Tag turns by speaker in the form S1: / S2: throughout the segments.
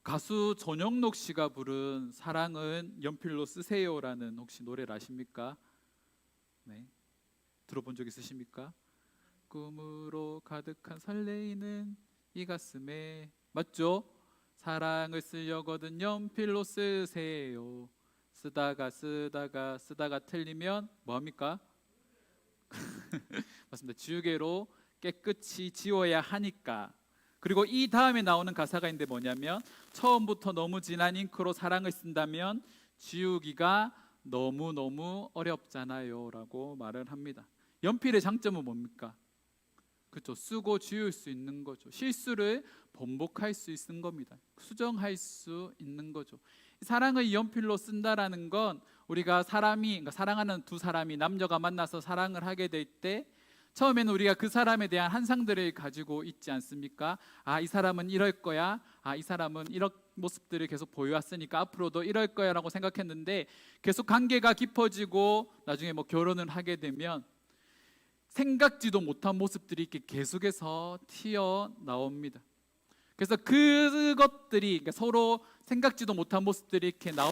S1: 가수 전영록 씨가 부른 사랑은 연필로 쓰세요라는 혹시 노래를 아십니까? 네. 들어본 적 있으십니까? 꿈으로 가득한 설레이는 이 가슴에 맞죠? 사랑을 쓰려거든 연필로 쓰세요. 쓰다가 틀리면 뭐합니까? 맞습니다. 지우개로 깨끗이 지워야 하니까. 그리고 이 다음에 나오는 가사가 있는데 뭐냐면 처음부터 너무 진한 잉크로 사랑을 쓴다면 지우기가 너무너무 어렵잖아요 라고 말을 합니다. 연필의 장점은 뭡니까? 그렇죠. 쓰고 지울 수 있는 거죠. 실수를 번복할 수 있는 겁니다. 수정할 수 있는 거죠. 사랑을 연필로 쓴다라는 건 우리가 그러니까 사랑하는 두 사람이 남녀가 만나서 사랑을 하게 될 때 처음에는 우리가 그 사람에 대한 환상들을 가지고 있지 않습니까? 아, 이 사람은 이럴 거야. 아, 이 사람은 이런 모습들을 계속 보여왔으니까 앞으로도 이럴 거야 라고 생각했는데 계속 관계가 깊어지고 나중에 뭐 결혼을 하게 되면 생각지도 못한 모습들이 이렇게 계속해서 튀어나옵니다. 그래서 그것들이 그러니까 서로 생각지도 못한 모습들이 이렇게 나올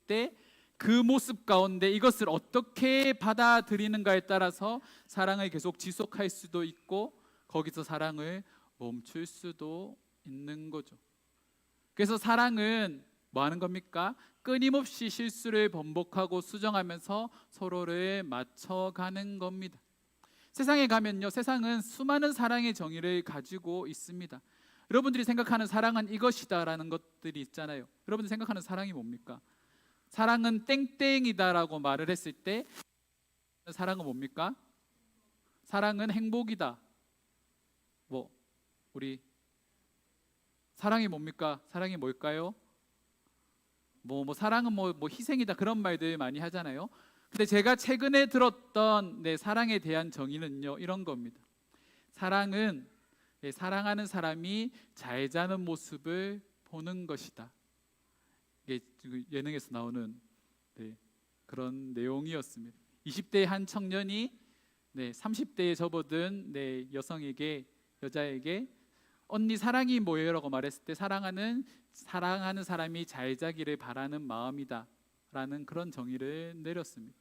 S1: 때 그 모습 가운데 이것을 어떻게 받아들이는가에 따라서 사랑을 계속 지속할 수도 있고 거기서 사랑을 멈출 수도 있는 거죠. 그래서 사랑은 뭐 하는 겁니까? 끊임없이 실수를 번복하고 수정하면서 서로를 맞춰가는 겁니다. 세상에 가면요, 세상은 수많은 사랑의 정의를 가지고 있습니다. 여러분들이 생각하는 사랑은 이것이다라는 것들이 있잖아요. 여러분들이 생각하는 사랑이 뭡니까? 사랑은 땡땡이다라고 말을 했을 때 사랑은 뭡니까? 사랑은 행복이다. 뭐 우리 사랑이 뭡니까? 사랑이 뭘까요? 사랑은 희생이다 그런 말들 많이 하잖아요. 근데 제가 최근에 들었던 사랑에 대한 정의는요 이런 겁니다. 사랑은 사랑하는 사람이 잘 사는 모습을 보는 것이다. 이게 예능에서 나오는 그런 내용이었습니다. 20대의 한 청년이 30대에 접어든 여자에게 언니 사랑이 뭐예요? 라고 말했을 때 사랑하는 사람이 잘 자기를 바라는 마음이다 라는 그런 정의를 내렸습니다.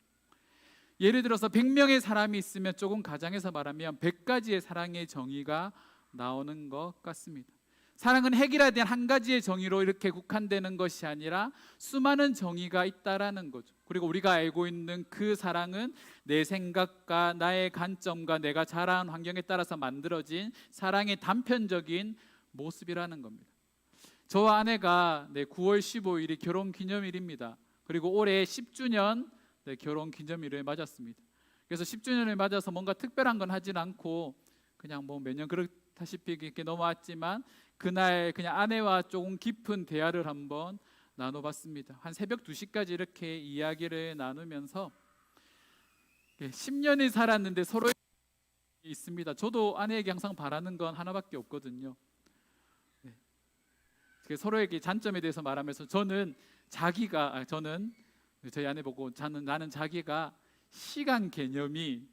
S1: 예를 들어서 100명의 사람이 있으면 조금 가정해서 말하면 100가지의 사랑의 정의가 나오는 것 같습니다. 사랑은 해결해야 한 가지의 정의로 이렇게 국한되는 것이 아니라 수많은 정의가 있다라는 거죠. 그리고 우리가 알고 있는 그 사랑은 내 생각과 나의 관점과 내가 자라는 환경에 따라서 만들어진 사랑의 단편적인 모습이라는 겁니다. 저와 아내가 9월 15일이 결혼기념일입니다. 그리고 올해 10주년 결혼 기념일을 맞았습니다. 그래서 10주년을 맞아서 뭔가 특별한 건 하진 않고 그냥 매년 그렇다시피 이렇게 넘어왔지만 그날 그냥 아내와 조금 깊은 대화를 한번 나눠봤습니다. 한 새벽 2시까지 이렇게 이야기를 나누면서 10년을 살았는데 서로 있습니다. 저도 아내에게 항상 바라는 건 하나밖에 없거든요. 서로에게 장점에 대해서 말하면서 저는 저희 아내 보고 나는 자기가 시간 개념이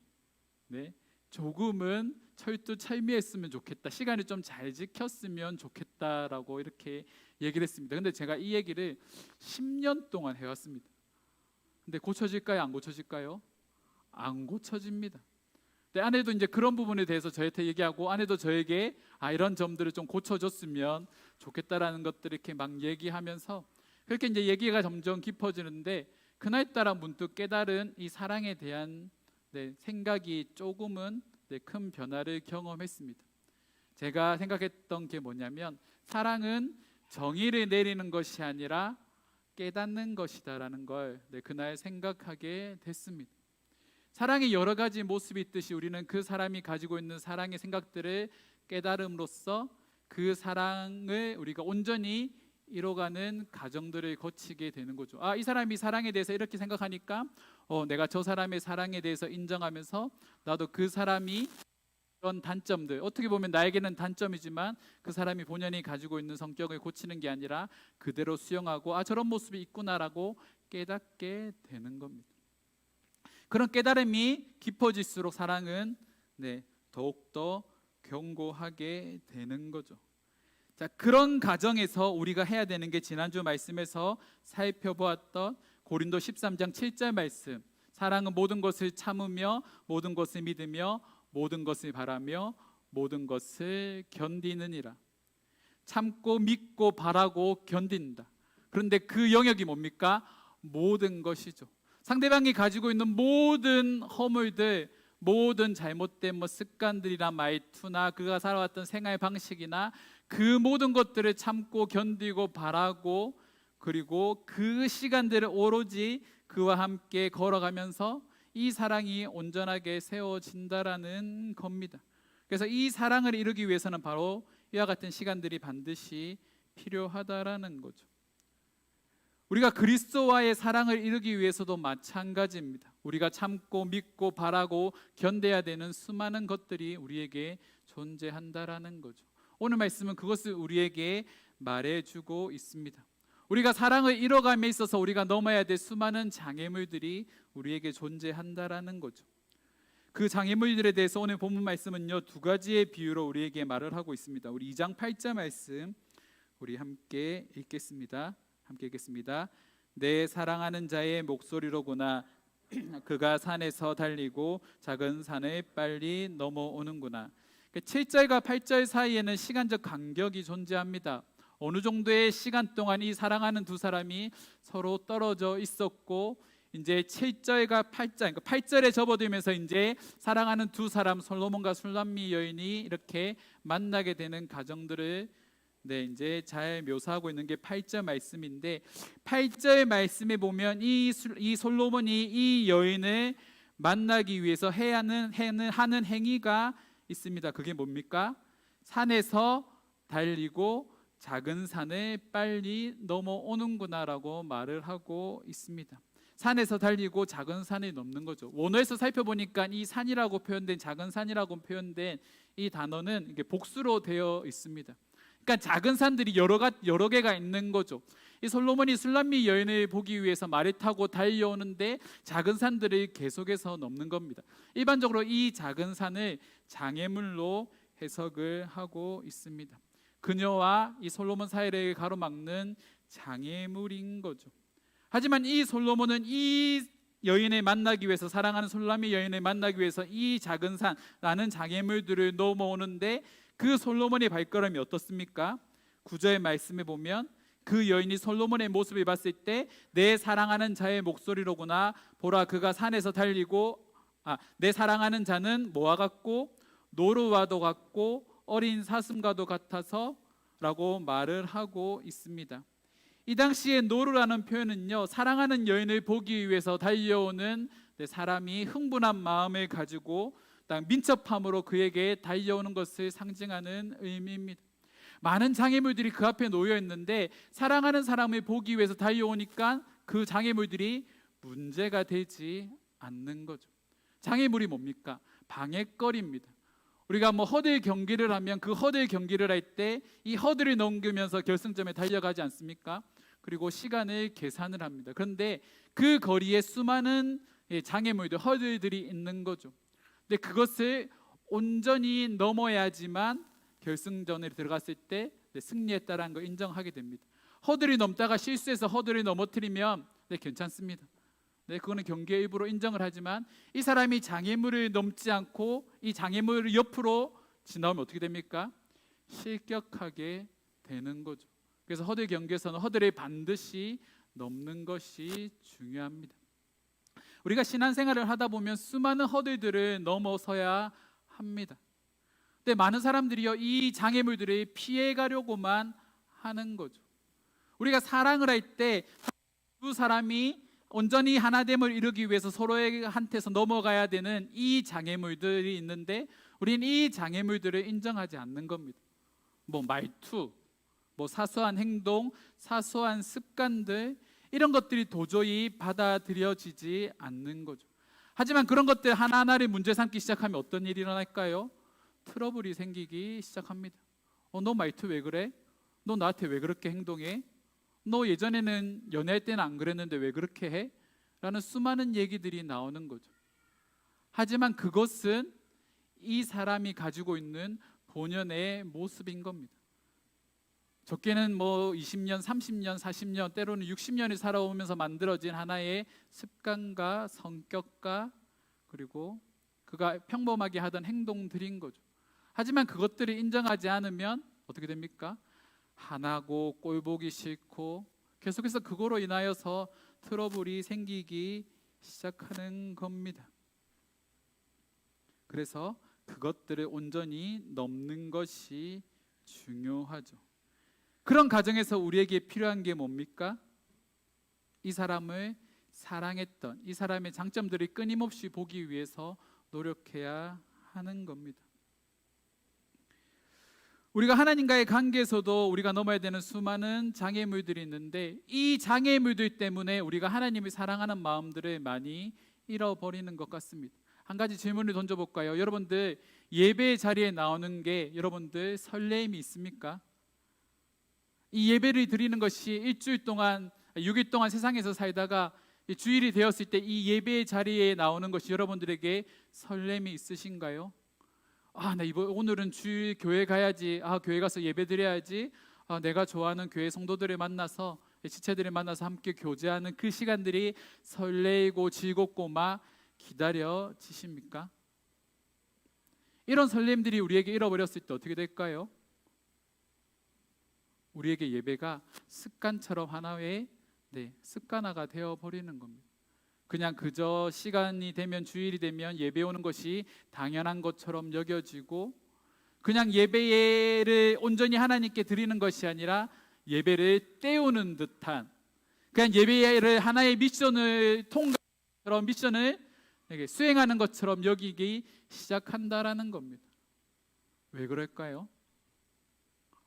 S1: 조금은 철두철미했으면 좋겠다. 시간을 좀 잘 지켰으면 좋겠다라고 이렇게 얘기를 했습니다. 근데 제가 이 얘기를 10년 동안 해왔습니다. 근데 고쳐질까요? 안 고쳐질까요? 안 고쳐집니다. 근데 아내도 이제 그런 부분에 대해서 저한테 얘기하고 아내도 저에게 이런 점들을 좀 고쳐줬으면 좋겠다라는 것들을 이렇게 막 얘기하면서 그렇게 이제 얘기가 점점 깊어지는데 그날따라 문득 깨달은 이 사랑에 대한 생각이 조금은 큰 변화를 경험했습니다. 제가 생각했던 게 뭐냐면 사랑은 정의를 내리는 것이 아니라 깨닫는 것이다라는 걸 그날 생각하게 됐습니다. 사랑의 여러 가지 모습이 있듯이 우리는 그 사람이 가지고 있는 사랑의 생각들을 깨달음으로써 그 사랑을 우리가 온전히 이뤄가는 과정들을 거치게 되는 거죠. 이 사람이 사랑에 대해서 이렇게 생각하니까 내가 저 사람의 사랑에 대해서 인정하면서 나도 그 사람이 그런 단점들, 어떻게 보면 나에게는 단점이지만 그 사람이 본연이 가지고 있는 성격을 고치는 게 아니라 그대로 수용하고 저런 모습이 있구나라고 깨닫게 되는 겁니다. 그런 깨달음이 깊어질수록 사랑은 더욱더 견고하게 되는 거죠. 자, 그런 가정에서 우리가 해야 되는 게 지난주 말씀에서 살펴보았던 고린도 13장 7절 말씀, 사랑은 모든 것을 참으며 모든 것을 믿으며 모든 것을 바라며 모든 것을 견디느니라. 참고 믿고 바라고 견딘다. 그런데 그 영역이 뭡니까? 모든 것이죠. 상대방이 가지고 있는 모든 허물들, 모든 잘못된 습관들이나 말투나 그가 살아왔던 생활 방식이나 그 모든 것들을 참고 견디고 바라고, 그리고 그 시간들을 오로지 그와 함께 걸어가면서 이 사랑이 온전하게 세워진다라는 겁니다. 그래서 이 사랑을 이루기 위해서는 바로 이와 같은 시간들이 반드시 필요하다라는 거죠. 우리가 그리스도와의 사랑을 이루기 위해서도 마찬가지입니다. 우리가 참고 믿고 바라고 견뎌야 되는 수많은 것들이 우리에게 존재한다라는 거죠. 오늘 말씀은 그것을 우리에게 말해주고 있습니다. 우리가 사랑을 이뤄감에 있어서 우리가 넘어야 될 수많은 장애물들이 우리에게 존재한다라는 거죠. 그 장애물들에 대해서 오늘 본문 말씀은요, 두 가지의 비유로 우리에게 말을 하고 있습니다. 우리 2장 8절 말씀 우리 함께 읽겠습니다. 내 사랑하는 자의 목소리로구나. 그가 산에서 달리고 작은 산을 빨리 넘어오는구나. 7절과 8절 사이에는 시간적 간격이 존재합니다. 어느 정도의 시간 동안 이 사랑하는 두 사람이 서로 떨어져 있었고, 이제 7절과 8절, 그러니까 8절에 접어들면서 이제 사랑하는 두 사람, 솔로몬과 술람미 여인이 이렇게 만나게 되는 과정들을 이제 잘 묘사하고 있는 게 8절 말씀인데, 8절 말씀에 보면 이 솔로몬이 이 여인을 만나기 위해서 하는 행위가 있습니다. 그게 뭡니까? 산에서 달리고 작은 산을 빨리 넘어오는구나라고 말을 하고 있습니다. 산에서 달리고 작은 산을 넘는 거죠. 원어에서 살펴보니까 이 산이라고 표현된, 작은 산이라고 표현된 이 단어는 이게 복수로 되어 있습니다. 그러니까 작은 산들이 여러 개가 있는 거죠. 이 솔로몬이 술람미 여인을 보기 위해서 말을 타고 달려오는데 작은 산들을 계속해서 넘는 겁니다. 일반적으로 이 작은 산을 장애물로 해석을 하고 있습니다. 그녀와 이 솔로몬 사이를 가로막는 장애물인 거죠. 하지만 이 솔로몬은 이 여인을 만나기 위해서, 사랑하는 술람미 여인을 만나기 위해서 이 작은 산라는 장애물들을 넘어오는데, 그 솔로몬의 발걸음이 어떻습니까? 9절 말씀에 보면 그 여인이 솔로몬의 모습을 봤을 때 내 사랑하는 자의 목소리로구나. 보라, 그가 산에서 달리고, 내 사랑하는 자는 뭐와 같고 노루와도 같고 어린 사슴과도 같아서 라고 말을 하고 있습니다. 이 당시에 노루라는 표현은요, 사랑하는 여인을 보기 위해서 달려오는 사람이 흥분한 마음을 가지고 민첩함으로 그에게 달려오는 것을 상징하는 의미입니다. 많은 장애물들이 그 앞에 놓여 있는데 사랑하는 사람을 보기 위해서 달려오니까 그 장애물들이 문제가 되지 않는 거죠. 장애물이 뭡니까? 방해거리입니다. 우리가 허들 경기를 하면 그 허들 경기를 할 때 이 허들을 넘기면서 결승점에 달려가지 않습니까? 그리고 시간을 계산을 합니다. 그런데 그 거리에 수많은 장애물들, 허들들이 있는 거죠. 근데 그것을 온전히 넘어야지만 결승전에 들어갔을 때 승리했다라는 걸 인정하게 됩니다. 허들이 넘다가 실수해서 허들을 넘어뜨리면 괜찮습니다. 그거는 경기의 일부로 인정을 하지만, 이 사람이 장애물을 넘지 않고 이 장애물을 옆으로 지나오면 어떻게 됩니까? 실격하게 되는 거죠. 그래서 허들 경기에서는 허들을 반드시 넘는 것이 중요합니다. 우리가 신앙생활을 하다 보면 수많은 허들들을 넘어서야 합니다. 근데 많은 사람들이요, 이 장애물들을 피해가려고만 하는 거죠. 우리가 사랑을 할 때 두 사람이 온전히 하나됨을 이루기 위해서 서로한테서 넘어가야 되는 이 장애물들이 있는데, 우리는 이 장애물들을 인정하지 않는 겁니다. 말투, 사소한 행동, 사소한 습관들, 이런 것들이 도저히 받아들여지지 않는 거죠. 하지만 그런 것들 하나하나를 문제 삼기 시작하면 어떤 일이 일어날까요? 트러블이 생기기 시작합니다. 너 말투 왜 그래? 너 나한테 왜 그렇게 행동해? 너 예전에는 연애할 때는 안 그랬는데 왜 그렇게 해? 라는 수많은 얘기들이 나오는 거죠. 하지만 그것은 이 사람이 가지고 있는 본연의 모습인 겁니다. 적게는 뭐 20년, 30년, 40년, 때로는 60년이 살아오면서 만들어진 하나의 습관과 성격과 그리고 그가 평범하게 하던 행동들인 거죠. 하지만 그것들을 인정하지 않으면 어떻게 됩니까? 화나고 꼴보기 싫고 계속해서 그거로 인하여서 트러블이 생기기 시작하는 겁니다. 그래서 그것들을 온전히 넘는 것이 중요하죠. 그런 가정에서 우리에게 필요한 게 뭡니까? 이 사람을 사랑했던 이 사람의 장점들을 끊임없이 보기 위해서 노력해야 하는 겁니다. 우리가 하나님과의 관계에서도 우리가 넘어야 되는 수많은 장애물들이 있는데 이 장애물들 때문에 우리가 하나님을 사랑하는 마음들을 많이 잃어버리는 것 같습니다. 한 가지 질문을 던져볼까요? 여러분들 예배 자리에 나오는 게 여러분들 설레임이 있습니까? 이 예배를 드리는 것이 일주일 동안 6일 동안 세상에서 살다가 주일이 되었을 때 이 예배 자리에 나오는 것이 여러분들에게 설렘이 있으신가요? 나 오늘은 주일 교회 가야지. 교회 가서 예배 드려야지. 내가 좋아하는 교회 성도들을 만나서 지체들을 만나서 함께 교제하는 그 시간들이 설레이고 즐겁고 막 기다려지십니까? 이런 설렘들이 우리에게 잃어버렸을 때 어떻게 될까요? 우리에게 예배가 습관처럼 하나의 습관화가 되어버리는 겁니다. 그냥 그저 시간이 되면 주일이 되면 예배 오는 것이 당연한 것처럼 여겨지고 그냥 예배를 온전히 하나님께 드리는 것이 아니라 예배를 때우는 듯한 그냥 예배를 하나의 미션을 통과처럼 미션을 수행하는 것처럼 여기기 시작한다라는 겁니다. 왜 그럴까요?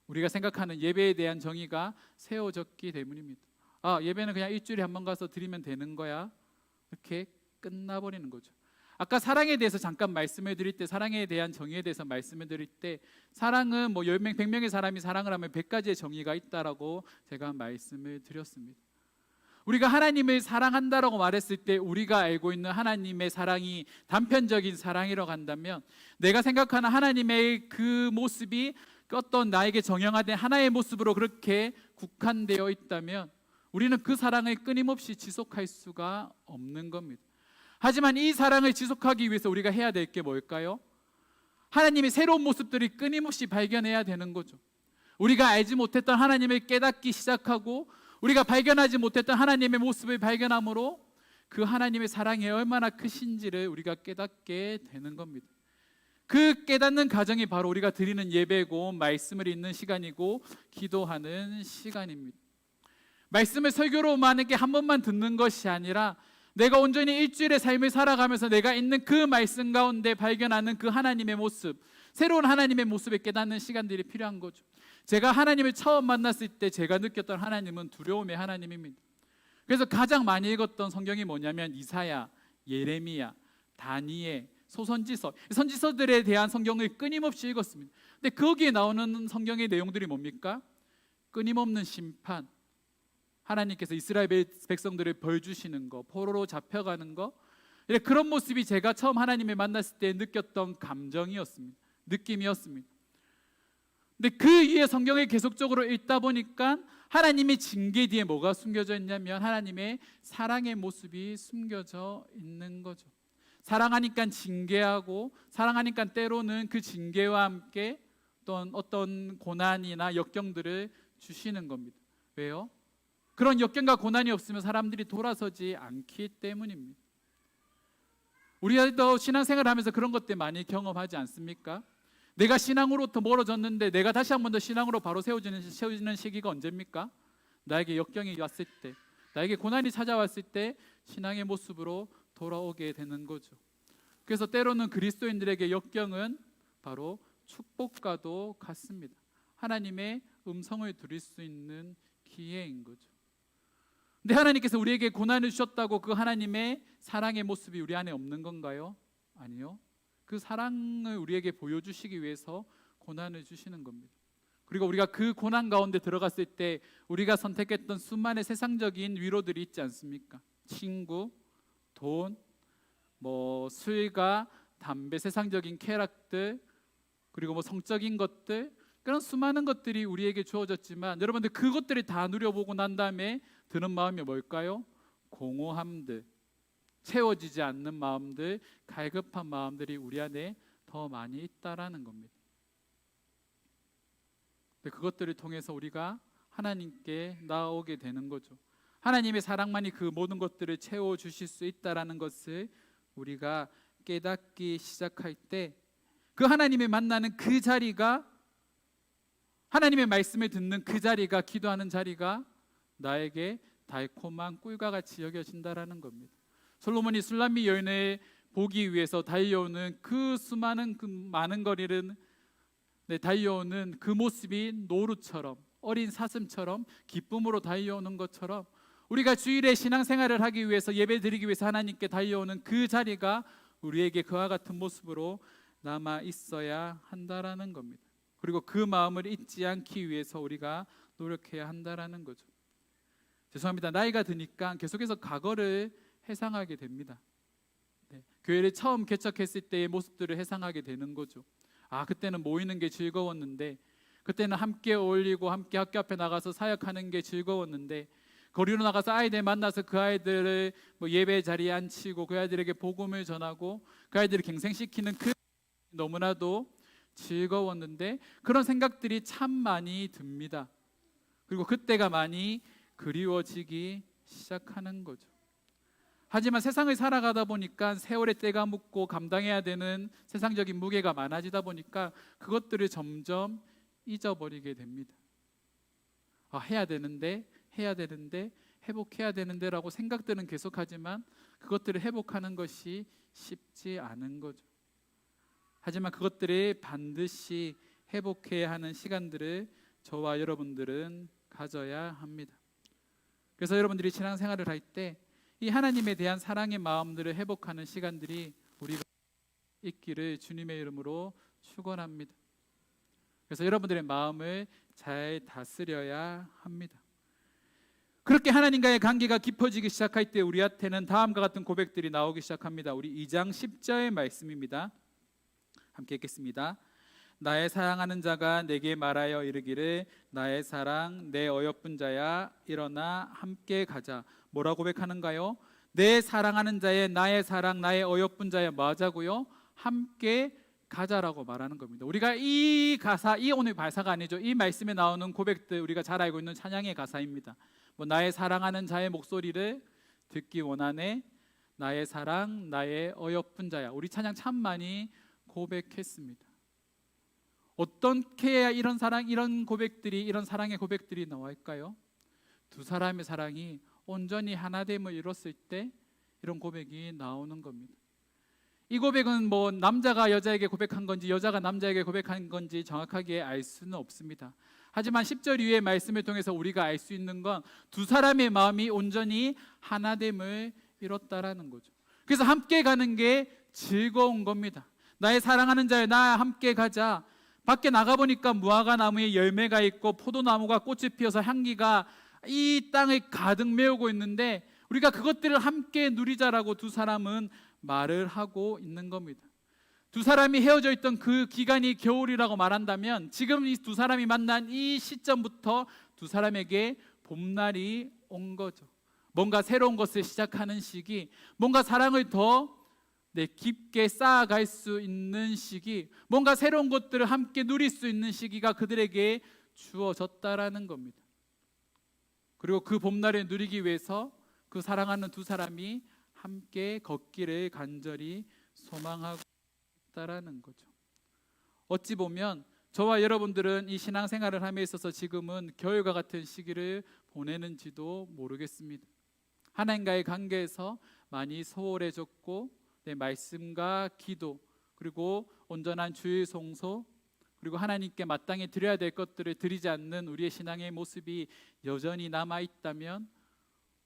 S1: 우리가 생각하는 예배에 대한 정의가 세워졌기 때문입니다. 예배는 그냥 일주일에 한 번 가서 드리면 되는 거야. 이렇게 끝나버리는 거죠. 아까 사랑에 대해서 잠깐 말씀을 드릴 때 사랑에 대한 정의에 대해서 말씀을 드릴 때 사랑은 뭐 10명, 100명의 사람이 사랑을 하면 100가지의 정의가 있다라고 제가 말씀을 드렸습니다. 우리가 하나님을 사랑한다라고 말했을 때 우리가 알고 있는 하나님의 사랑이 단편적인 사랑이라고 한다면 내가 생각하는 하나님의 그 모습이 어떤 나에게 정형화된 하나의 모습으로 그렇게 국한되어 있다면 우리는 그 사랑을 끊임없이 지속할 수가 없는 겁니다. 하지만 이 사랑을 지속하기 위해서 우리가 해야 될 게 뭘까요? 하나님의 새로운 모습들이 끊임없이 발견해야 되는 거죠. 우리가 알지 못했던 하나님을 깨닫기 시작하고 우리가 발견하지 못했던 하나님의 모습을 발견함으로 그 하나님의 사랑이 얼마나 크신지를 우리가 깨닫게 되는 겁니다. 그 깨닫는 과정이 바로 우리가 드리는 예배고 말씀을 읽는 시간이고 기도하는 시간입니다. 말씀을 설교로만 이렇게 한 번만 듣는 것이 아니라 내가 온전히 일주일의 삶을 살아가면서 내가 있는 그 말씀 가운데 발견하는 그 하나님의 모습, 새로운 하나님의 모습을 깨닫는 시간들이 필요한 거죠. 제가 하나님을 처음 만났을 때 제가 느꼈던 하나님은 두려움의 하나님입니다. 그래서 가장 많이 읽었던 성경이 뭐냐면 이사야, 예레미야, 다니엘, 소선지서, 선지서들에 대한 성경을 끊임없이 읽었습니다. 근데 거기에 나오는 성경의 내용들이 뭡니까? 끊임없는 심판, 하나님께서 이스라엘 백성들을 벌 주시는 거, 포로로 잡혀가는 거, 그런 모습이 제가 처음 하나님을 만났을 때 느꼈던 감정이었습니다. 느낌이었습니다. 근데 그 위에 성경을 계속적으로 읽다 보니까 하나님의 징계 뒤에 뭐가 숨겨져 있냐면 하나님의 사랑의 모습이 숨겨져 있는 거죠. 사랑하니까 징계하고 사랑하니까 때로는 그 징계와 함께 어떤 고난이나 역경들을 주시는 겁니다. 왜요? 그런 역경과 고난이 없으면 사람들이 돌아서지 않기 때문입니다. 우리도 신앙생활을 하면서 그런 것들 많이 경험하지 않습니까? 내가 신앙으로부터 멀어졌는데 내가 다시 한 번 더 신앙으로 바로 세워지는 시기가 언제입니까? 나에게 역경이 왔을 때, 나에게 고난이 찾아왔을 때 신앙의 모습으로 돌아오게 되는 거죠. 그래서 때로는 그리스도인들에게 역경은 바로 축복과도 같습니다. 하나님의 음성을 들을 수 있는 기회인 거죠. 근데 하나님께서 우리에게 고난을 주셨다고 그 하나님의 사랑의 모습이 우리 안에 없는 건가요? 아니요. 그 사랑을 우리에게 보여주시기 위해서 고난을 주시는 겁니다. 그리고 우리가 그 고난 가운데 들어갔을 때 우리가 선택했던 수많은 세상적인 위로들이 있지 않습니까? 친구, 돈, 술과 담배, 세상적인 쾌락들, 그리고 성적인 것들, 그런 수많은 것들이 우리에게 주어졌지만 여러분들 그것들이 다 누려보고 난 다음에 드는 마음이 뭘까요? 공허함들, 채워지지 않는 마음들, 갈급한 마음들이 우리 안에 더 많이 있다라는 겁니다. 그것들을 통해서 우리가 하나님께 나아오게 되는 거죠. 하나님의 사랑만이 그 모든 것들을 채워주실 수 있다라는 것을 우리가 깨닫기 시작할 때 그 하나님을 만나는 그 자리가, 하나님의 말씀을 듣는 그 자리가, 기도하는 자리가 나에게 달콤한 꿀과 같이 여겨진다라는 겁니다. 솔로몬이 술람미 여인을 보기 위해서 달려오는 그 수많은 그 많은 거리를 달려오는 그 모습이 노루처럼, 어린 사슴처럼 기쁨으로 달려오는 것처럼 우리가 주일에 신앙생활을 하기 위해서, 예배 드리기 위해서 하나님께 달려오는 그 자리가 우리에게 그와 같은 모습으로 남아 있어야 한다라는 겁니다. 그리고 그 마음을 잊지 않기 위해서 우리가 노력해야 한다라는 거죠. 죄송합니다. 나이가 드니까 계속해서 과거를 회상하게 됩니다. 교회를 처음 개척했을 때의 모습들을 회상하게 되는 거죠. 아, 그때는 모이는 게 즐거웠는데, 그때는 함께 어울리고 함께 학교 앞에 나가서 사역하는 게 즐거웠는데, 거리로 나가서 아이들 만나서 그 아이들을 예배 자리에 앉히고 그 아이들에게 복음을 전하고 그 아이들을 갱생시키는 그 너무나도 즐거웠는데, 그런 생각들이 참 많이 듭니다. 그리고 그때가 많이 그리워지기 시작하는 거죠. 하지만 세상을 살아가다 보니까 세월의 때가 묻고 감당해야 되는 세상적인 무게가 많아지다 보니까 그것들을 점점 잊어버리게 됩니다. 해야 되는데 회복해야 되는데 라고 생각들은 계속하지만 그것들을 회복하는 것이 쉽지 않은 거죠. 하지만 그것들을 반드시 회복해야 하는 시간들을 저와 여러분들은 가져야 합니다. 그래서 여러분들이 신앙생활을 할 때 이 하나님에 대한 사랑의 마음들을 회복하는 시간들이 우리가 있기를 주님의 이름으로 축원합니다. 그래서 여러분들의 마음을 잘 다스려야 합니다. 그렇게 하나님과의 관계가 깊어지기 시작할 때 우리한테는 다음과 같은 고백들이 나오기 시작합니다. 우리 2장 10절의 말씀입니다. 함께 읽겠습니다. 나의 사랑하는 자가 내게 말하여 이르기를 나의 사랑 내 어여쁜 자야 일어나 함께 가자. 뭐라고 고백하는가요? 내 사랑하는 자의 나의 사랑 나의 어여쁜 자야 뭐하자고요? 함께 가자라고 말하는 겁니다. 우리가 이 가사, 이 오늘 발사가 아니죠. 이 말씀에 나오는 고백들 우리가 잘 알고 있는 찬양의 가사입니다. 나의 사랑하는 자의 목소리를 듣기 원하네. 나의 사랑 나의 어여쁜 자야. 우리 찬양 참 많이 고백했습니다. 어떻게 해야 이런 사랑, 이런 고백들이, 이런 사랑의 고백들이 나올까요? 두 사람의 사랑이 온전히 하나됨을 이뤘을 때 이런 고백이 나오는 겁니다. 이 고백은 남자가 여자에게 고백한 건지 여자가 남자에게 고백한 건지 정확하게 알 수는 없습니다. 하지만 10절 이후의 말씀을 통해서 우리가 알 수 있는 건 두 사람의 마음이 온전히 하나됨을 이뤘다라는 거죠. 그래서 함께 가는 게 즐거운 겁니다. 나의 사랑하는 자여 나 함께 가자. 밖에 나가보니까 무화과 나무에 열매가 있고 포도나무가 꽃이 피어서 향기가 이 땅을 가득 메우고 있는데 우리가 그것들을 함께 누리자라고 두 사람은 말을 하고 있는 겁니다. 두 사람이 헤어져 있던 그 기간이 겨울이라고 말한다면 지금 이 두 사람이 만난 이 시점부터 두 사람에게 봄날이 온 거죠. 뭔가 새로운 것을 시작하는 시기, 뭔가 사랑을 더 깊게 쌓아갈 수 있는 시기, 뭔가 새로운 것들을 함께 누릴 수 있는 시기가 그들에게 주어졌다라는 겁니다. 그리고 그 봄날을 누리기 위해서 그 사랑하는 두 사람이 함께 걷기를 간절히 소망하고 있다라는 거죠. 어찌 보면 저와 여러분들은 이 신앙생활을 함에 있어서 지금은 겨울과 같은 시기를 보내는지도 모르겠습니다. 하나님과의 관계에서 많이 소홀해졌고 내 말씀과 기도 그리고 온전한 주일 성소 그리고 하나님께 마땅히 드려야 될 것들을 드리지 않는 우리의 신앙의 모습이 여전히 남아있다면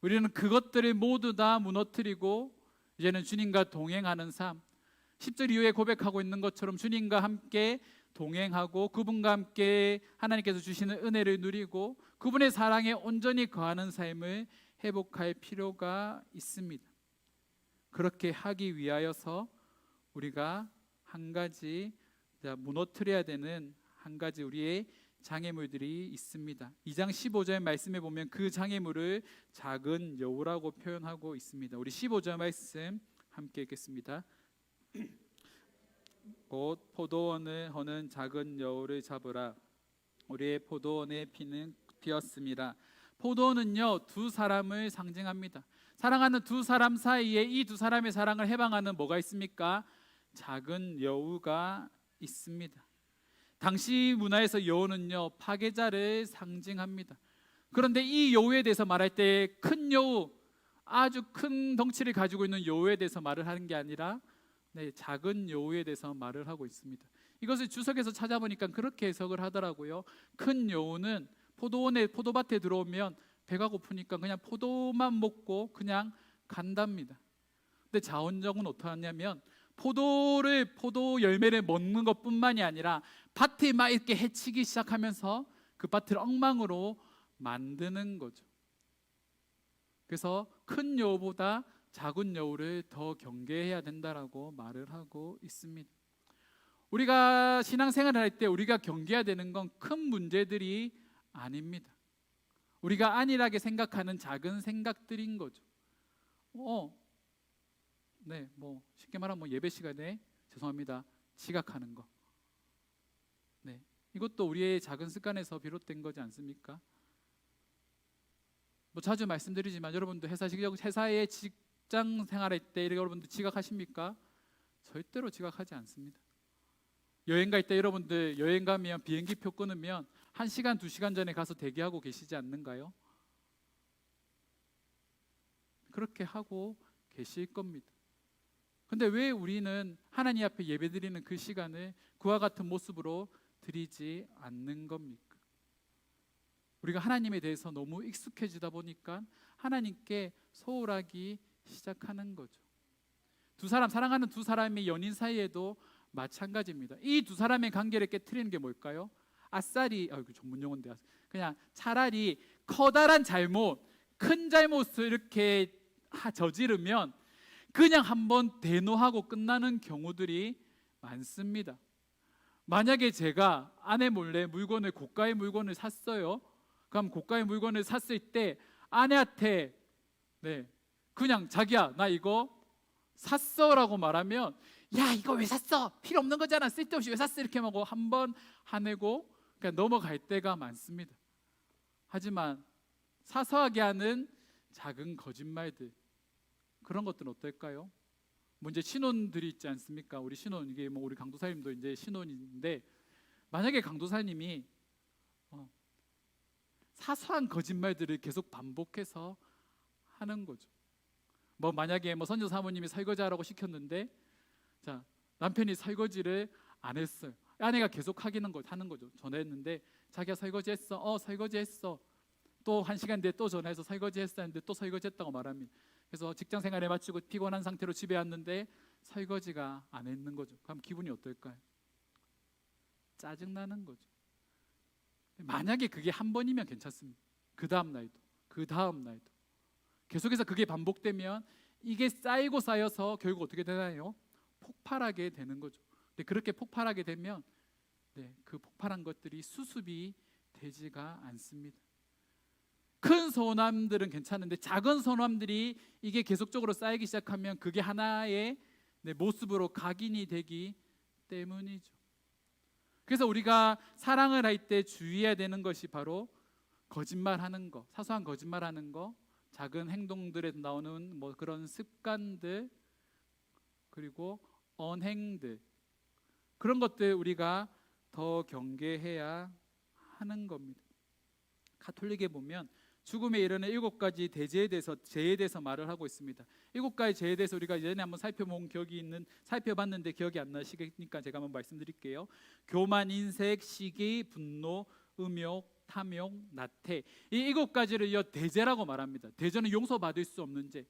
S1: 우리는 그것들을 모두 다 무너뜨리고 이제는 주님과 동행하는 삶, 10절 이후에 고백하고 있는 것처럼 주님과 함께 동행하고 그분과 함께 하나님께서 주시는 은혜를 누리고 그분의 사랑에 온전히 거하는 삶을 회복할 필요가 있습니다. 그렇게 하기 위하여서 우리가 한 가지 무너뜨려야 되는 한 가지 우리의 장애물들이 있습니다. 2장 15절 말씀에 보면 그 장애물을 작은 여우라고 표현하고 있습니다. 우리 15절 말씀 함께 읽겠습니다. 곧 포도원을 허는 작은 여우를 잡으라. 우리의 포도원의 피는 튀었음이라. 포도원은요, 두 사람을 상징합니다. 사랑하는 두 사람 사이에 이 두 사람의 사랑을 해방하는 뭐가 있습니까? 작은 여우가 있습니다. 당시 문화에서 여우는요, 파괴자를 상징합니다. 그런데 이 여우에 대해서 말할 때 큰 여우, 아주 큰 덩치를 가지고 있는 여우에 대해서 말을 하는 게 아니라 작은 여우에 대해서 말을 하고 있습니다. 이것을 주석에서 찾아보니까 그렇게 해석을 하더라고요. 큰 여우는 포도밭에 들어오면 배가 고프니까 그냥 포도만 먹고 그냥 간답니다. 근데 자원정은 어떠하냐면 포도 열매를 먹는 것뿐만이 아니라 밭에 막 이렇게 해치기 시작하면서 그 밭을 엉망으로 만드는 거죠. 그래서 큰 여우보다 작은 여우를 더 경계해야 된다라고 말을 하고 있습니다. 우리가 신앙생활을 할 때 우리가 경계해야 되는 건 큰 문제들이 아닙니다. 우리가 안일하게 생각하는 작은 생각들인 거죠. 쉽게 말하면 예배 시간에 죄송합니다, 지각하는 거. 이것도 우리의 작은 습관에서 비롯된 거지 않습니까? 자주 말씀드리지만 여러분도 회사에 직장 생활할 때 여러분들 지각하십니까? 절대로 지각하지 않습니다. 여행 갈 때 여러분들 여행 가면 비행기표 끊으면 1시간, 2시간 전에 가서 대기하고 계시지 않는가요? 그렇게 하고 계실 겁니다. 근데 왜 우리는 하나님 앞에 예배드리는 그 시간을 그와 같은 모습으로 드리지 않는 겁니까? 우리가 하나님에 대해서 너무 익숙해지다 보니까 하나님께 소홀하기 시작하는 거죠. 사랑하는 두 사람의 연인 사이에도 마찬가지입니다. 이 두 사람의 관계를 깨트리는 게 뭘까요? 전문 용어인데 그냥 차라리 커다란 큰 잘못을 이렇게 저지르면 그냥 한번 대노하고 끝나는 경우들이 많습니다. 만약에 제가 아내 몰래 고가의 물건을 샀어요. 그럼 고가의 물건을 샀을 때 아내한테 그냥 자기야 나 이거 샀어 라고 말하면 야 이거 왜 샀어? 필요 없는 거잖아. 쓸데없이 왜 샀어? 이렇게 하고 한번 화내고 그냥 넘어갈 때가 많습니다. 하지만 사소하게 하는 작은 거짓말들, 그런 것들은 어떨까요? 이제 신혼들이 있지 않습니까? 우리 신혼, 이게 우리 강도사님도 이제 신혼인데 만약에 강도사님이 사소한 거짓말들을 계속 반복해서 하는 거죠. 만약에 선교 사모님이 설거지하라고 시켰는데 남편이 설거지를 안 했어요. 아내가 계속 하는 거죠. 전화했는데 자기가 설거지했어. 설거지했어. 또 1시간 뒤에 또 전화해서 설거지했어 했는데 또 설거지했다고 말합니다. 그래서 직장 생활에 마치고 피곤한 상태로 집에 왔는데 설거지가 안 했는 거죠. 그럼 기분이 어떨까요? 짜증나는 거죠. 만약에 그게 한 번이면 괜찮습니다. 그 다음 날도 계속해서 그게 반복되면 이게 쌓이고 쌓여서 결국 어떻게 되나요? 폭발하게 되는 거죠. 근데 그렇게 폭발하게 되면 그 폭발한 것들이 수습이 되지가 않습니다. 큰 서운함들은 괜찮은데 작은 서운함들이 이게 계속적으로 쌓이기 시작하면 그게 하나의 모습으로 각인이 되기 때문이죠. 그래서 우리가 사랑을 할 때 주의해야 되는 것이 바로 거짓말하는 거, 사소한 거짓말하는 거, 작은 행동들에서 나오는 그런 습관들, 그리고 언행들, 그런 것들 우리가 더 경계해야 하는 겁니다. 가톨릭에 보면 죽음에 이르는 7가지 죄에 대해서 말을 하고 있습니다. 7가지 죄에 대해서 우리가 예전에 한번 살펴봤는데 기억이 안 나시니까 제가 한번 말씀드릴게요. 교만, 인색, 시기, 분노, 음욕, 탐욕, 나태. 이 7가지를 대죄라고 말합니다. 대죄는 용서받을 수 없는 죄,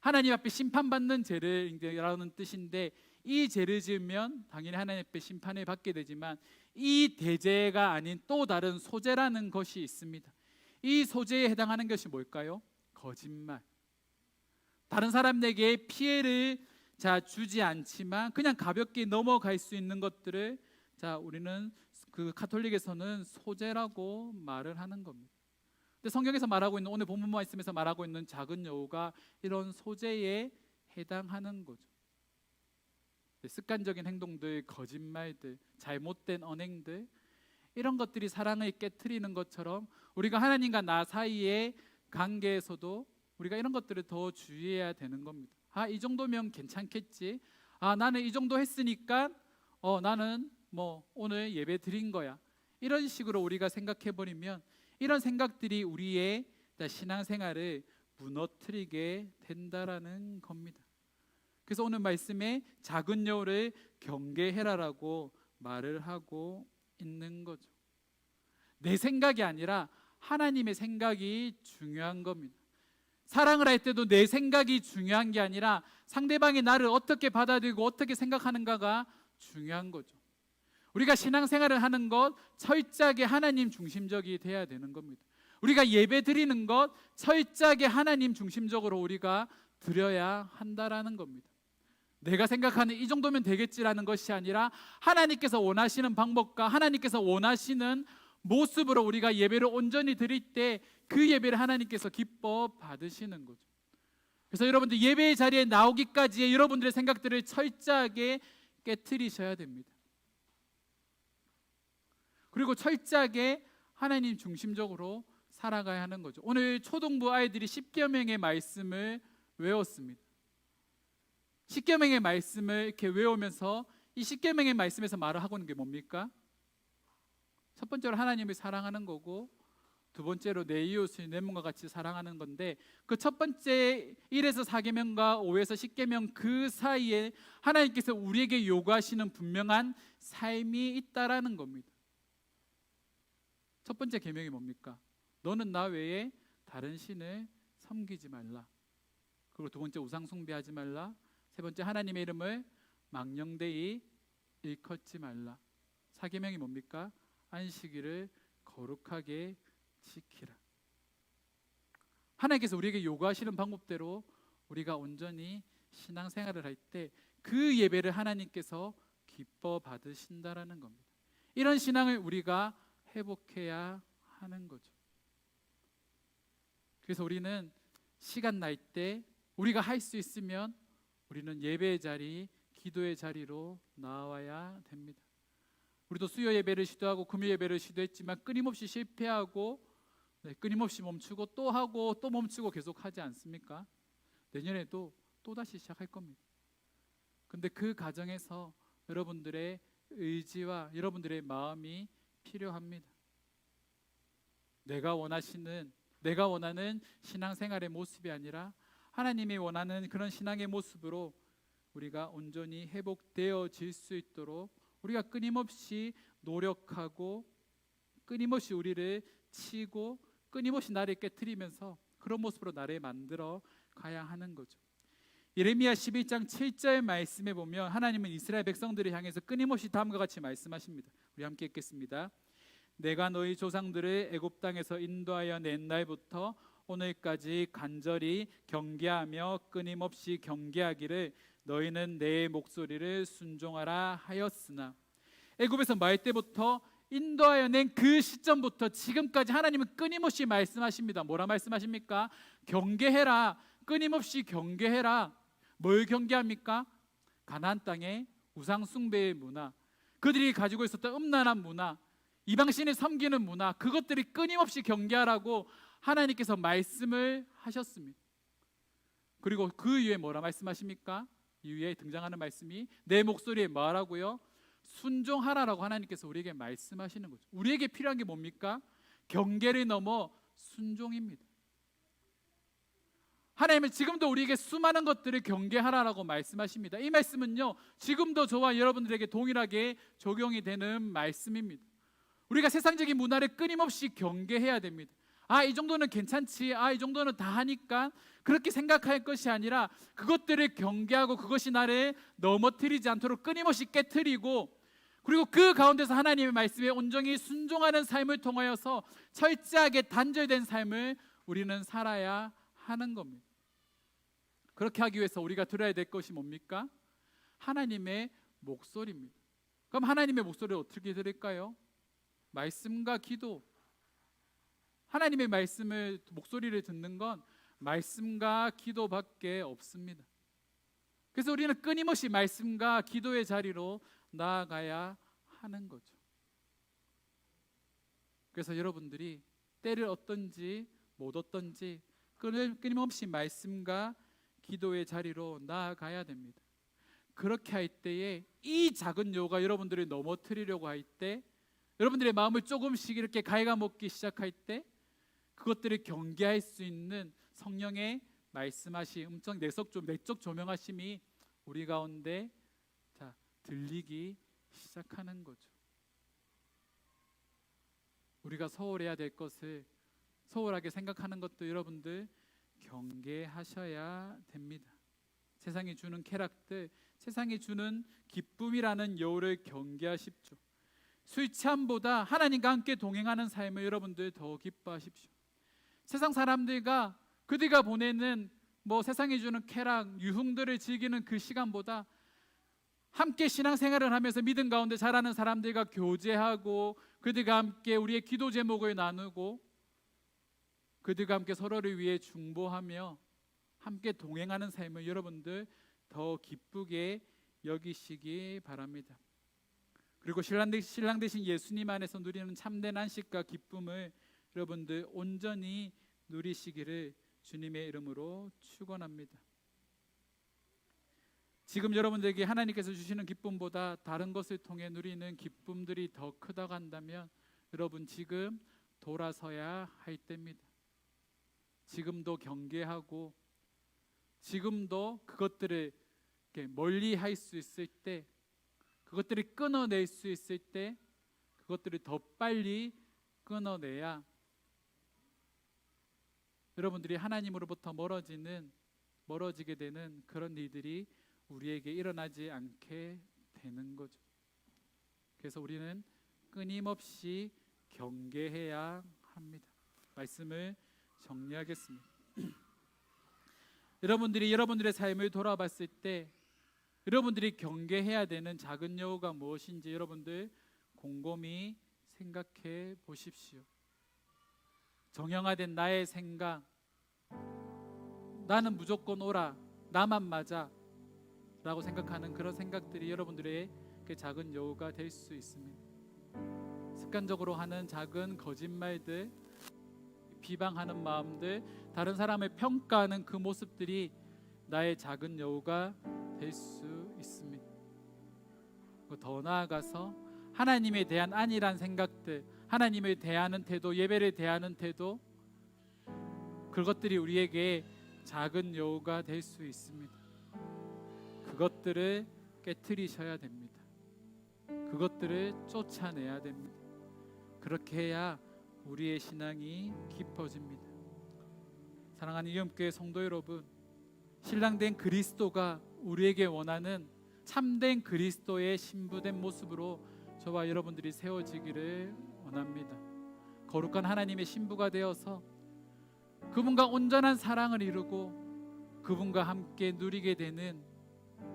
S1: 하나님 앞에 심판받는 죄라는 뜻인데, 이 죄를 지으면 당연히 하나님 앞에 심판을 받게 되지만 이 대죄가 아닌 또 다른 소죄라는 것이 있습니다. 이 소재에 해당하는 것이 뭘까요? 거짓말. 다른 사람에게 피해를 주지 않지만 그냥 가볍게 넘어갈 수 있는 것들을 우리는 그 가톨릭에서는 소재라고 말을 하는 겁니다. 근데 성경에서 말하고 있는, 오늘 본문 말씀에서 말하고 있는 작은 여우가 이런 소재에 해당하는 거죠. 습관적인 행동들, 거짓말들, 잘못된 언행들, 이런 것들이 사랑을 깨트리는 것처럼 우리가 하나님과 나 사이의 관계에서도 우리가 이런 것들을 더 주의해야 되는 겁니다. 이 정도면 괜찮겠지. 나는 이 정도 했으니까 나는 오늘 예배 드린 거야. 이런 식으로 우리가 생각해 버리면 이런 생각들이 우리의 신앙생활을 무너뜨리게 된다라는 겁니다. 그래서 오늘 말씀에 작은 여우를 경계해라라고 말을 하고 있는 거죠. 내 생각이 아니라 하나님의 생각이 중요한 겁니다. 사랑을 할 때도 내 생각이 중요한 게 아니라 상대방이 나를 어떻게 받아들이고 어떻게 생각하는가가 중요한 거죠. 우리가 신앙생활을 하는 것 철저하게 하나님 중심적이 돼야 되는 겁니다. 우리가 예배 드리는 것 철저하게 하나님 중심적으로 우리가 드려야 한다라는 겁니다. 내가 생각하는 이 정도면 되겠지라는 것이 아니라 하나님께서 원하시는 방법과 하나님께서 원하시는 모습으로 우리가 예배를 온전히 드릴 때 그 예배를 하나님께서 기뻐 받으시는 거죠. 그래서 여러분들 예배의 자리에 나오기까지의 여러분들의 생각들을 철저하게 깨트리셔야 됩니다. 그리고 철저하게 하나님 중심적으로 살아가야 하는 거죠. 오늘 초등부 아이들이 십계명의 말씀을 외웠습니다. 십계명의 말씀을 이렇게 외우면서 이 십계명의 말씀에서 말을 하고 있는 게 뭡니까? 첫 번째로 하나님을 사랑하는 거고, 두 번째로 내 이웃을 내 몸과 같이 사랑하는 건데, 그 첫 번째 1에서 4계명과 5에서 10계명 그 사이에 하나님께서 우리에게 요구하시는 분명한 삶이 있다라는 겁니다. 첫 번째 계명이 뭡니까? 너는 나 외에 다른 신을 섬기지 말라. 그리고 두 번째 우상 숭배하지 말라. 세 번째 하나님의 이름을 망령되이 일컫지 말라. 4계명이 뭡니까? 안식일을 거룩하게 지키라. 하나님께서 우리에게 요구하시는 방법대로 우리가 온전히 신앙생활을 할 때 그 예배를 하나님께서 기뻐 받으신다라는 겁니다. 이런 신앙을 우리가 회복해야 하는 거죠. 그래서 우리는 시간 날 때 우리가 할 수 있으면 우리는 예배의 자리, 기도의 자리로 나와야 됩니다. 우리도 수요 예배를 시도하고 금요 예배를 시도했지만 끊임없이 실패하고 끊임없이 멈추고 또 하고 또 멈추고 계속 하지 않습니까? 내년에도 또다시 시작할 겁니다. 근데 그 과정에서 여러분들의 의지와 여러분들의 마음이 필요합니다. 내가 원하는 신앙생활의 모습이 아니라 하나님이 원하는 그런 신앙의 모습으로 우리가 온전히 회복되어질 수 있도록 우리가 끊임없이 노력하고 끊임없이 우리를 치고 끊임없이 나를 깨트리면서 그런 모습으로 나를 만들어 가야 하는 거죠. 예레미야 11장 7절 말씀에 보면 하나님은 이스라엘 백성들을 향해서 끊임없이 다음과 같이 말씀하십니다. 우리 함께 읽겠습니다. 내가 너희 조상들을 애굽 땅에서 인도하여 낸 날부터 오늘까지 간절히 경계하며 끊임없이 경계하기를 너희는 내 목소리를 순종하라 하였으나, 애굽에서 말 때부터 인도하여 낸 그 시점부터 지금까지 하나님은 끊임없이 말씀하십니다. 뭐라 말씀하십니까? 경계해라. 끊임없이 경계해라. 뭘 경계합니까? 가나안 땅의 우상 숭배의 문화, 그들이 가지고 있었던 음란한 문화, 이방신을 섬기는 문화, 그것들이 끊임없이 경계하라고 하나님께서 말씀을 하셨습니다. 그리고 그 이후에 뭐라 말씀하십니까? 이후에 등장하는 말씀이 내 목소리에 뭐하라고요? 순종하라라고 하나님께서 우리에게 말씀하시는 거죠. 우리에게 필요한 게 뭡니까? 경계를 넘어 순종입니다. 하나님은 지금도 우리에게 수많은 것들을 경계하라라고 말씀하십니다. 이 말씀은요, 지금도 저와 여러분들에게 동일하게 적용이 되는 말씀입니다. 우리가 세상적인 문화를 끊임없이 경계해야 됩니다. 이 정도는 괜찮지, 이 정도는 다 하니까, 그렇게 생각할 것이 아니라 그것들을 경계하고 그것이 나를 넘어뜨리지 않도록 끊임없이 깨트리고, 그리고 그 가운데서 하나님의 말씀에 온전히 순종하는 삶을 통하여서 철저하게 단절된 삶을 우리는 살아야 하는 겁니다. 그렇게 하기 위해서 우리가 들어야 될 것이 뭡니까? 하나님의 목소리입니다. 그럼 하나님의 목소리를 어떻게 들을까요? 말씀과 기도, 하나님의 말씀을 목소리를 듣는 건 말씀과 기도밖에 없습니다. 그래서 우리는 끊임없이 말씀과 기도의 자리로 나아가야 하는 거죠. 그래서 여러분들이 때를 얻든지 못 얻든지 끊임없이 말씀과 기도의 자리로 나아가야 됩니다. 그렇게 할 때에 이 작은 여우가 여러분들을 넘어뜨리려고 할 때, 여러분들의 마음을 조금씩 이렇게 갉아먹기 시작할 때, 그것들을 경계할 수 있는 성령의 말씀하심, 내적 조명하심이 우리 가운데 들리기 시작하는 거죠. 우리가 소홀해야 될 것을 소홀하게 생각하는 것도 여러분들 경계하셔야 됩니다. 세상이 주는 쾌락들, 세상이 주는 기쁨이라는 여우를 경계하십시오. 술 취함보다 하나님과 함께 동행하는 삶을 여러분들 더 기뻐하십시오. 세상 사람들과 그들가 보내는 세상이 주는 쾌락, 유흥들을 즐기는 그 시간보다 함께 신앙생활을 하면서 믿음 가운데 자라는 사람들과 교제하고 그들과 함께 우리의 기도 제목을 나누고 그들과 함께 서로를 위해 중보하며 함께 동행하는 삶을 여러분들 더 기쁘게 여기시기 바랍니다. 그리고 신랑 되신 예수님 안에서 누리는 참된 안식과 기쁨을 여러분들 온전히 누리시기를 주님의 이름으로 축원합니다. 지금 여러분들에게 하나님께서 주시는 기쁨보다 다른 것을 통해 누리는 기쁨들이 더 크다고 한다면 여러분 지금 돌아서야 할 때입니다. 지금도 경계하고 지금도 그것들을 멀리 할 수 있을 때, 그것들을 끊어낼 수 있을 때 그것들을 더 빨리 끊어내야 여러분들이 하나님으로부터 멀어지게 되는 그런 일들이 우리에게 일어나지 않게 되는 거죠. 그래서 우리는 끊임없이 경계해야 합니다. 말씀을 정리하겠습니다. 여러분들이 여러분들의 삶을 돌아봤을 때 여러분들이 경계해야 되는 작은 여우가 무엇인지 여러분들 곰곰이 생각해 보십시오. 정형화된 나의 생각, 나는 무조건 옳아, 나만 맞아 라고 생각하는 그런 생각들이 여러분들의 그 작은 여우가 될 수 있습니다. 습관적으로 하는 작은 거짓말들, 비방하는 마음들, 다른 사람을 평가하는 그 모습들이 나의 작은 여우가 될 수 있습니다. 더 나아가서 하나님에 대한 안일한 생각들, 하나님을 대하는 태도, 예배를 대하는 태도, 그것들이 우리에게 작은 여우가 될 수 있습니다. 그것들을 깨트리셔야 됩니다. 그것들을 쫓아내야 됩니다. 그렇게 해야 우리의 신앙이 깊어집니다. 사랑하는 이음교회 성도 여러분, 신랑된 그리스도가 우리에게 원하는 참된 그리스도의 신부된 모습으로 저와 여러분들이 세워지기를 원합니다. 거룩한 하나님의 신부가 되어서 그분과 온전한 사랑을 이루고 그분과 함께 누리게 되는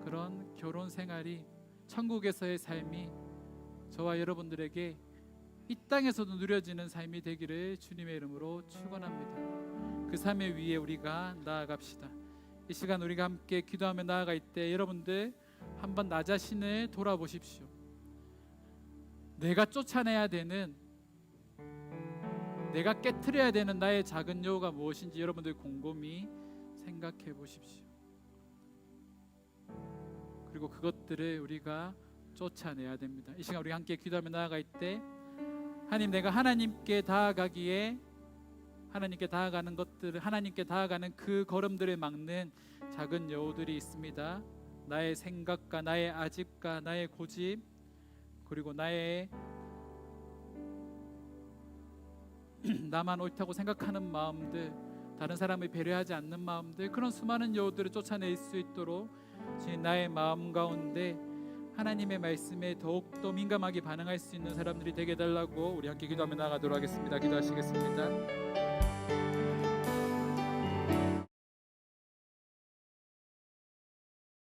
S1: 그런 결혼 생활이, 천국에서의 삶이 저와 여러분들에게 이 땅에서도 누려지는 삶이 되기를 주님의 이름으로 축원합니다. 그 삶의 위에 우리가 나아갑시다. 이 시간 우리가 함께 기도하며 나아갈 때 여러분들 한번 나 자신을 돌아보십시오. 내가 쫓아내야 되는, 내가 깨트려야 되는 나의 작은 여우가 무엇인지 여러분들 곰곰이 생각해 보십시오. 그리고 그것들을 우리가 쫓아내야 됩니다. 이 시간 우리가 함께 기도하며 나아갈 때 하나님, 내가 하나님께 다가가기에 하나님께 다가가는 것들, 하나님께 다가가는 그 걸음들을 막는 작은 여우들이 있습니다. 나의 생각과 나의 아집과 나의 고집, 그리고 나의 나만 옳다고 생각하는 마음들, 다른 사람을 배려하지 않는 마음들, 그런 수많은 여우들을 쫓아낼 수 있도록 주님, 나의 마음 가운데 하나님의 말씀에 더욱더 민감하게 반응할 수 있는 사람들이 되게 해달라고 우리 함께 기도하며 나아가도록 하겠습니다. 기도하시겠습니다.